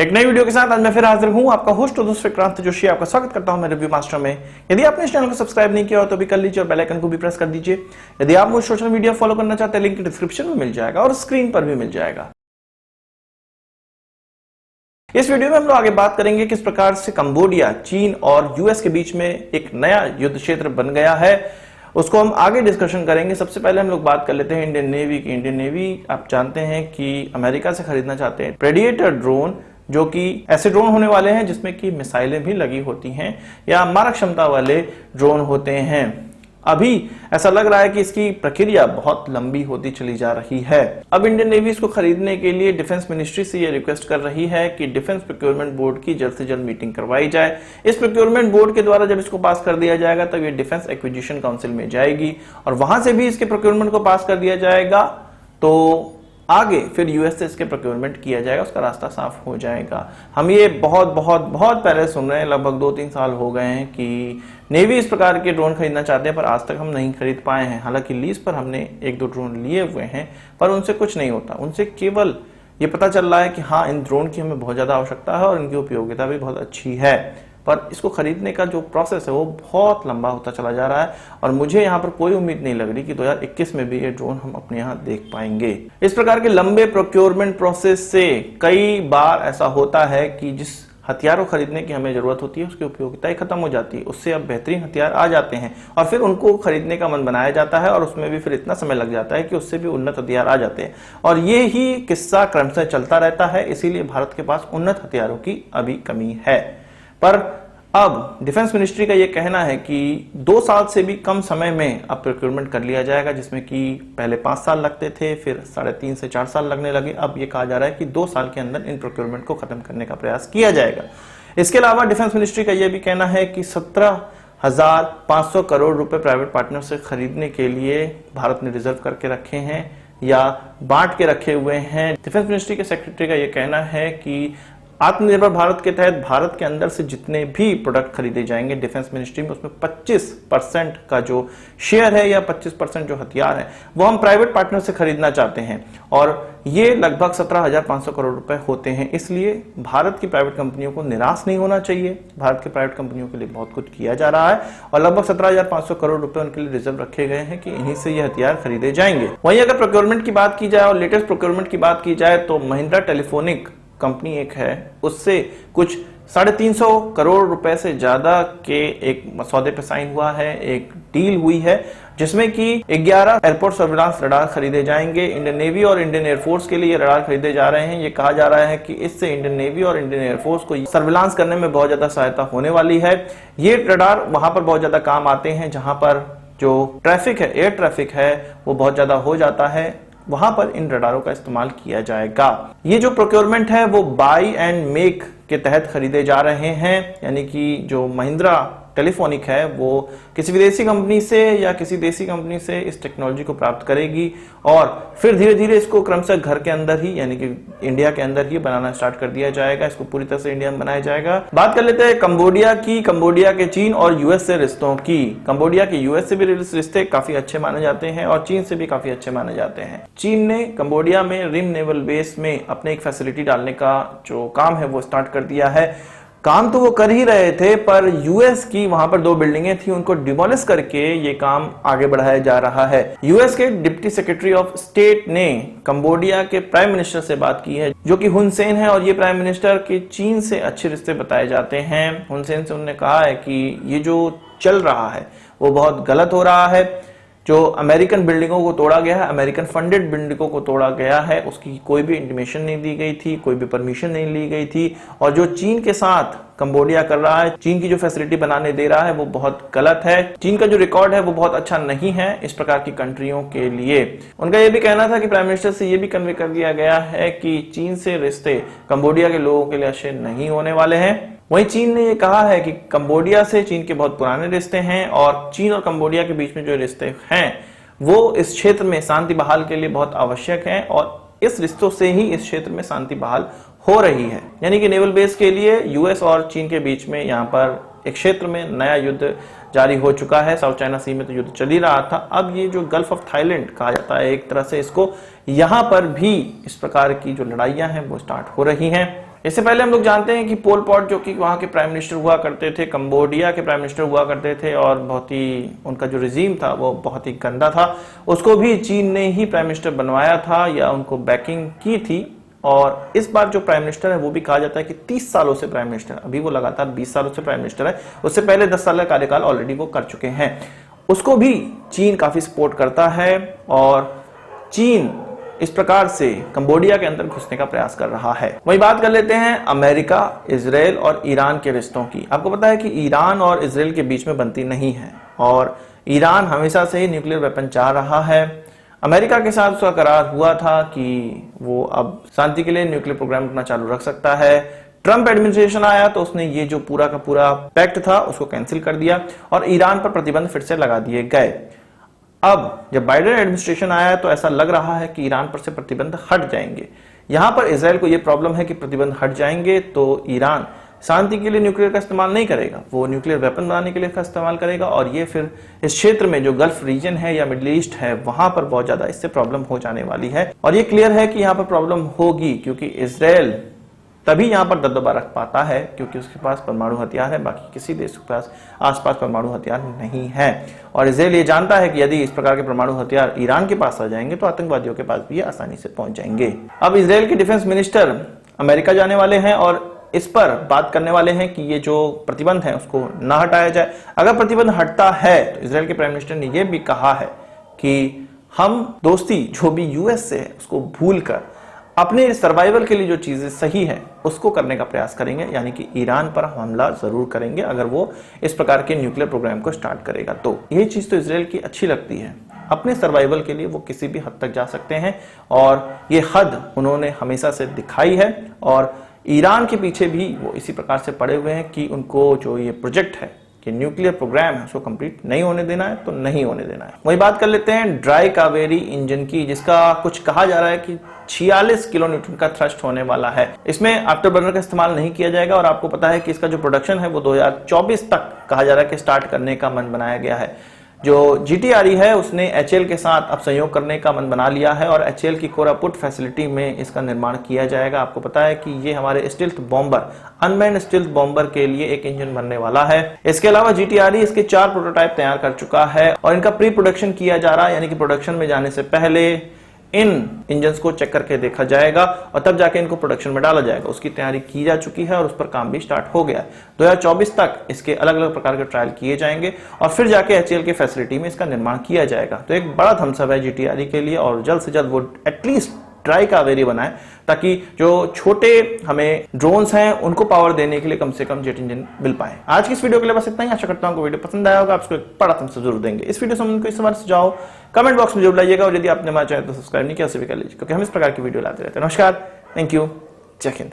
एक नई वीडियो के साथ आज मैं फिर हाजिर हूं। आपका होस्ट और दोस्त विक्रांत जोशी आपका स्वागत करता हूं मेरे रिव्यू मास्टर में। यदि आपने इस चैनल को सब्सक्राइब नहीं किया हो तो भी कर लीजिए और बेल आइकन को भी प्रेस कर दीजिए। यदि आप मुझे सोशल मीडिया फॉलो करना चाहते हैं, लिंक डिस्क्रिप्शन में मिल जाएगा और स्क्रीन पर भी मिल जाएगा। इस वीडियो में हम लोग आगे बात करेंगे किस प्रकार से कंबोडिया, चीन और यूएस के बीच में एक नया युद्ध क्षेत्र बन गया है, उसको हम आगे डिस्कशन करेंगे। सबसे पहले हम लोग बात कर लेते हैं इंडियन नेवी की। इंडियन नेवी आप जानते हैं कि अमेरिका से खरीदना चाहते हैं प्रेडिएटर ड्रोन, जो कि ऐसे ड्रोन होने वाले हैं जिसमें कि मिसाइलें भी लगी होती हैं या मारक क्षमता वाले ड्रोन होते हैं। अभी ऐसा लग रहा है कि इसकी प्रक्रिया बहुत लंबी होती चली जा रही है। अब इंडियन नेवी इसको खरीदने के लिए डिफेंस मिनिस्ट्री से ये रिक्वेस्ट कर रही है कि डिफेंस प्रोक्योरमेंट बोर्ड की जल्द से जल्द मीटिंग करवाई जाए। इस प्रोक्योरमेंट बोर्ड के द्वारा जब इसको पास कर दिया जाएगा तब ये डिफेंस एक्विजिशन काउंसिल में जाएगी और वहां से भी इसके प्रोक्योरमेंट को पास कर दिया जाएगा तो आगे फिर यूएस से इसके प्रोक्योरमेंट किया जाएगा, उसका रास्ता साफ हो जाएगा। हम ये बहुत पहले सुन रहे हैं, लगभग 2-3 साल हो गए हैं कि नेवी इस प्रकार के ड्रोन खरीदना चाहते हैं, पर आज तक हम नहीं खरीद पाए हैं। हालांकि लीज पर हमने 1-2 ड्रोन लिए हुए हैं, पर उनसे कुछ नहीं होता। उनसे केवल ये पता चल रहा है कि हाँ, इन ड्रोन की हमें बहुत ज्यादा आवश्यकता है और इनकी उपयोगिता भी बहुत अच्छी है, पर इसको खरीदने का जो प्रोसेस है वो बहुत लंबा होता चला जा रहा है और मुझे यहाँ पर कोई उम्मीद नहीं लग रही कि 2021 में भी ये ड्रोन हम अपने यहाँ देख पाएंगे। इस प्रकार के लंबे प्रोक्योरमेंट प्रोसेस से कई बार ऐसा होता है कि जिस हथियार को खरीदने की हमें जरूरत होती है उसकी उपयोगिता ही खत्म हो जाती है, उससे अब बेहतरीन हथियार आ जाते हैं और फिर उनको खरीदने का मन बनाया जाता है और उसमें भी फिर इतना समय लग जाता है कि उससे भी उन्नत हथियार आ जाते हैं और ये ही किस्सा क्रमशः चलता रहता है। इसीलिए भारत के पास उन्नत हथियारों की अभी कमी है। पर अब डिफेंस मिनिस्ट्री का यह कहना है कि 2 साल से भी कम समय में अब प्रोक्योरमेंट कर लिया जाएगा, जिसमें कि पहले 5 साल लगते थे, फिर 3.5 से 4 साल लगने लगे। अब ये कहा जा रहा है कि 2 साल के अंदर इन प्रोक्योरमेंट को खत्म करने का प्रयास किया जाएगा। इसके अलावा डिफेंस मिनिस्ट्री का यह भी कहना है कि 17,500 करोड़ रुपए प्राइवेट पार्टनर से खरीदने के लिए भारत ने रिजर्व करके रखे हैं या बांट के रखे हुए हैं। डिफेंस मिनिस्ट्री के सेक्रेटरी का यह कहना है कि आत्मनिर्भर भारत के तहत भारत के अंदर से जितने भी प्रोडक्ट खरीदे जाएंगे डिफेंस मिनिस्ट्री में, उसमें 25% का जो शेयर है या 25% जो हथियार है वो हम प्राइवेट पार्टनर से खरीदना चाहते हैं और ये लगभग 17,500 करोड़ रुपए होते हैं। इसलिए भारत की प्राइवेट कंपनियों को निराश नहीं होना चाहिए। भारत की प्राइवेट कंपनियों के लिए बहुत कुछ किया जा रहा है और लगभग 17,500 करोड़ रुपए उनके लिए रिजर्व रखे गए हैं कि इन्हीं से ये हथियार खरीदे जाएंगे। वहीं अगर प्रोक्योरमेंट की बात की जाए और लेटेस्ट प्रोक्योरमेंट की बात की जाए तो महिंद्रा टेलीफोनिक कंपनी एक है, उससे कुछ 350 करोड़ रुपए से ज्यादा के एक सौदे पे साइन हुआ है, एक डील हुई है जिसमें कि 11 एयरपोर्ट सर्विलांस रडार खरीदे जाएंगे। इंडियन नेवी और इंडियन एयरफोर्स के लिए रडार खरीदे जा रहे हैं। ये कहा जा रहा है कि इससे इंडियन नेवी और इंडियन एयरफोर्स को सर्विलांस करने में बहुत ज्यादा सहायता होने वाली है। ये रडार वहां पर बहुत ज्यादा काम आते हैं जहां पर जो ट्रैफिक है, एयर ट्रैफिक है, वो बहुत ज्यादा हो जाता है, वहां पर इन रडारों का इस्तेमाल किया जाएगा। ये जो प्रोक्योरमेंट है वो बाय एंड मेक के तहत खरीदे जा रहे हैं, यानी कि जो महिंद्रा टेलीफोनिक है वो किसी विदेशी कंपनी से या किसी देसी कंपनी से इस टेक्नोलॉजी को प्राप्त करेगी और फिर धीरे धीरे इसको क्रमशः घर के अंदर ही यानी कि इंडिया के अंदर ही बनाना स्टार्ट कर दिया जाएगा। इसको पूरी तरह से इंडिया में बनाया जाएगा। बात कर लेते हैं कंबोडिया की, कंबोडिया के चीन और यूएस से रिश्तों की। कंबोडिया के यूएस से भी रिश्ते काफी अच्छे माने जाते हैं और चीन से भी काफी अच्छे माने जाते हैं। चीन ने कंबोडिया में रिम नेवल बेस में अपने एक फैसिलिटी डालने का जो काम है वो स्टार्ट कर दिया है। काम तो वो कर ही रहे थे, पर यूएस की वहां पर 2 बिल्डिंगें थी, उनको डिमोलिश करके ये काम आगे बढ़ाया जा रहा है। यूएस के डिप्टी सेक्रेटरी ऑफ स्टेट ने कंबोडिया के प्राइम मिनिस्टर से बात की है, जो कि हुन सेन है और ये प्राइम मिनिस्टर के चीन से अच्छे रिश्ते बताए जाते हैं। हुन सेन से उन्होंने कहा है कि ये जो चल रहा है वो बहुत गलत हो रहा है। जो अमेरिकन बिल्डिंगों को तोड़ा गया है, अमेरिकन फंडेड बिल्डिंगों को तोड़ा गया है, उसकी कोई भी इंटीमेशन नहीं दी गई थी, कोई भी परमिशन नहीं ली गई थी और जो चीन के साथ कंबोडिया कर रहा है, चीन की जो फैसिलिटी बनाने दे रहा है वो बहुत गलत है। चीन का जो रिकॉर्ड है वो बहुत अच्छा नहीं है इस प्रकार की कंट्रियों के लिए। उनका ये भी कहना था कि प्राइम मिनिस्टर से ये भी कन्वे कर दिया गया है कि चीन से रिश्ते कंबोडिया के लोगों के लिए अच्छे नहीं होने वाले हैं। वहीं चीन ने यह कहा है कि कंबोडिया से चीन के बहुत पुराने रिश्ते हैं और चीन और कंबोडिया के बीच में जो रिश्ते हैं वो इस क्षेत्र में शांति बहाल के लिए बहुत आवश्यक हैं और इस रिश्तों से ही इस क्षेत्र में शांति बहाल हो रही है। यानी कि नेवल बेस के लिए यूएस और चीन के बीच में यहाँ पर एक क्षेत्र में नया युद्ध जारी हो चुका है। साउथ चाइना सी में तो युद्ध चल ही रहा था, अब ये जो गल्फ ऑफ थाईलैंड कहा जाता है एक तरह से इसको, यहाँ पर भी इस प्रकार की जो लड़ाइयां हैं वो स्टार्ट हो रही हैं। इससे पहले हम लोग जानते हैं कि पोल पॉट जो कि वहां के प्राइम मिनिस्टर हुआ करते थे, कंबोडिया के प्राइम मिनिस्टर हुआ करते थे और बहुत ही उनका जो रिजीम था वो बहुत ही गंदा था, उसको भी चीन ने ही प्राइम मिनिस्टर बनवाया था या उनको बैकिंग की थी। और इस बार जो प्राइम मिनिस्टर है वो भी कहा जाता है कि 30 सालों से प्राइम मिनिस्टर, अभी वो लगातार 20 सालों से प्राइम मिनिस्टर है, उससे पहले 10 साल का कार्यकाल ऑलरेडी वो कर चुके हैं, उसको भी चीन काफी सपोर्ट करता है और चीन इस प्रकार से कंबोडिया के अंदर घुसने का प्रयास कर रहा है। वही बात कर लेते हैं अमेरिका, इजराइल और ईरान के रिश्तों की। आपको पता है कि ईरान और इजराइल के बीच में बनती नहीं है और ईरान हमेशा से ही न्यूक्लियर वेपन चाह रहा है। अमेरिका के साथ उसका करार हुआ था कि वो अब शांति के लिए न्यूक्लियर प्रोग्राम अपना चालू रख सकता है। ट्रंप एडमिनिस्ट्रेशन आया तो उसने ये जो पूरा का पूरा पैक्ट था उसको कैंसिल कर दिया और ईरान पर प्रतिबंध फिर से लगा दिए गए। अब जब बाइडेन एडमिनिस्ट्रेशन आया तो ऐसा लग रहा है कि ईरान पर से प्रतिबंध हट जाएंगे। यहां पर इजराइल को यह प्रॉब्लम है कि प्रतिबंध हट जाएंगे तो ईरान शांति के लिए न्यूक्लियर का इस्तेमाल नहीं करेगा, वो न्यूक्लियर वेपन बनाने के लिए इसका इस्तेमाल करेगा और ये फिर इस क्षेत्र में जो गल्फ रीजन है या मिडिल ईस्ट है वहां पर बहुत ज्यादा इससे प्रॉब्लम हो जाने वाली है। और ये क्लियर है कि यहाँ पर प्रॉब्लम होगी क्योंकि इजराइल तभी यहां पर दबदबा रख पाता है क्योंकि उसके पास परमाणु हथियार है, बाकी किसी देश के पास आसपास परमाणु हथियार नहीं है। और इजराइल ये जानता है कि यदि इस प्रकार के परमाणु हथियार ईरान के पास आ जाएंगे तो आतंकवादियों के पास भी ये आसानी से पहुंच जाएंगे। अब इजराइल के डिफेंस मिनिस्टर अमेरिका जाने वाले हैं और इस पर बात करने वाले हैं कि ये जो प्रतिबंध है उसको ना हटाया जाए। अगर प्रतिबंध हटता है तो इजराइल के प्राइम मिनिस्टर ने यह भी कहा है कि हम दोस्ती जो भी यूएस से है उसको भूलकर अपने सर्वाइवल के लिए जो चीजें सही है उसको करने का प्रयास करेंगे, यानी कि ईरान पर हमला जरूर करेंगे अगर वो इस प्रकार के न्यूक्लियर प्रोग्राम को स्टार्ट करेगा। तो ये चीज तो इजराइल की अच्छी लगती है, अपने सर्वाइवल के लिए वो किसी भी हद तक जा सकते हैं और ये हद उन्होंने हमेशा से दिखाई है और ईरान के पीछे भी वो इसी प्रकार से पड़े हुए हैं कि उनको जो ये प्रोजेक्ट है कि न्यूक्लियर प्रोग्राम है उसको कंप्लीट नहीं होने देना है तो नहीं होने देना है। वही बात कर लेते हैं ड्राई कावेरी इंजन की, जिसका कुछ कहा जा रहा है कि 46 किलो न्यूटन का थ्रस्ट होने वाला है। इसमें आफ्टर बर्नर का इस्तेमाल नहीं किया जाएगा और आपको पता है कि इसका जो प्रोडक्शन है वो 2024 तक कहा जा रहा है कि स्टार्ट करने का मन बनाया गया है। जो GTRE है उसने HAL के साथ अब सहयोग करने का मन बना लिया है और HAL की कोरापुट फैसिलिटी में इसका निर्माण किया जाएगा। आपको पता है कि ये हमारे stealth bomber, unmanned stealth bomber के लिए एक इंजन बनने वाला है। इसके अलावा GTRE इसके 4 प्रोटोटाइप तैयार कर चुका है और इनका प्री प्रोडक्शन किया जा रहा है, यानी कि प्रोडक्शन में जाने से पहले इन इंजन्स को चेक करके देखा जाएगा और तब जाके इनको प्रोडक्शन में डाला जाएगा। उसकी तैयारी की जा चुकी है और उस पर काम भी स्टार्ट हो गया है। 2024 तक इसके अलग अलग प्रकार के ट्रायल किए जाएंगे और फिर जाके HAL की फैसिलिटी में इसका निर्माण किया जाएगा। तो एक बड़ा थम्सअप है GTRE के लिए और जल्द से जल्द वो एटलीस्ट ड्राई कावेरी बनाए ताकि जो छोटे हमें ड्रोन्स हैं उनको पावर देने के लिए कम से कम जेट इंजन मिल पाए। आज की इस वीडियो के लिए बस इतना ही। आशा करता हूं वीडियो पसंद आया होगा, आपको एक बड़ा थम्स अप जरूर देंगे। इस वीडियो से कोई सवाल सुझाव कमेंट बॉक्स में जरूर लाइएगा और यदि आपने हमारे चैनल को सब्सक्राइब नहीं किया उसे भी कर लीजिए क्योंकि हम इस प्रकार की वीडियो लाते रहते हैं। नमस्कार, थैंक यू, जय हिंद।